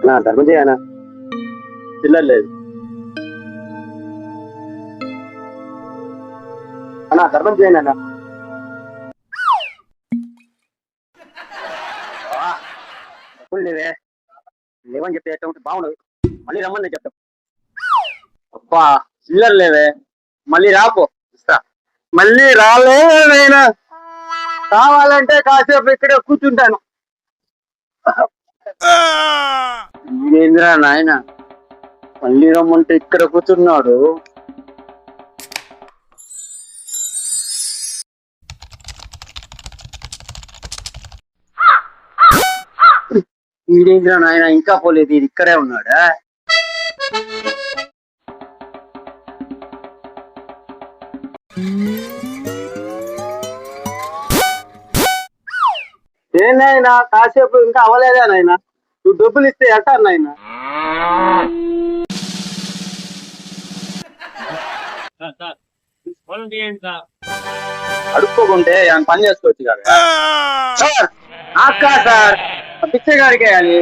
నా ధర్మం చేయనా చిల్లర లేదు అన్నా, ధర్మం చేయండి అన్న. లేవే లేవని చెప్తే ఎట్లా ఉంటుంది బాగుండదు. మళ్ళీ రమ్మని చెప్తాం. అబ్బా చిల్లర లేవే, మళ్ళీ రాపో ఇస్తా. మళ్ళీ రాలేనైనా కావాలంటే కాసేపు ఇక్కడే కూర్చుంటాను. ఇదేంద్రా నాయన మళ్ళీ రమ్మంటే ఇక్కడ కూర్చున్నాడు. ఈడేంద్రా నాయన ఇంకా పోలేదు, ఇది ఇక్కడే ఉన్నాడా? ఏనాయనా కాసేపు ఇంకా అవ్వలేదా నాయన? నువ్వు డబ్బులు ఇస్తే ఎట్టారు నాయన? అడుక్కోకుంటే ఆయన పని చేసుకోవచ్చు కదా సార్. అక్క సార్ పిచ్చగాడికి వేయాలి.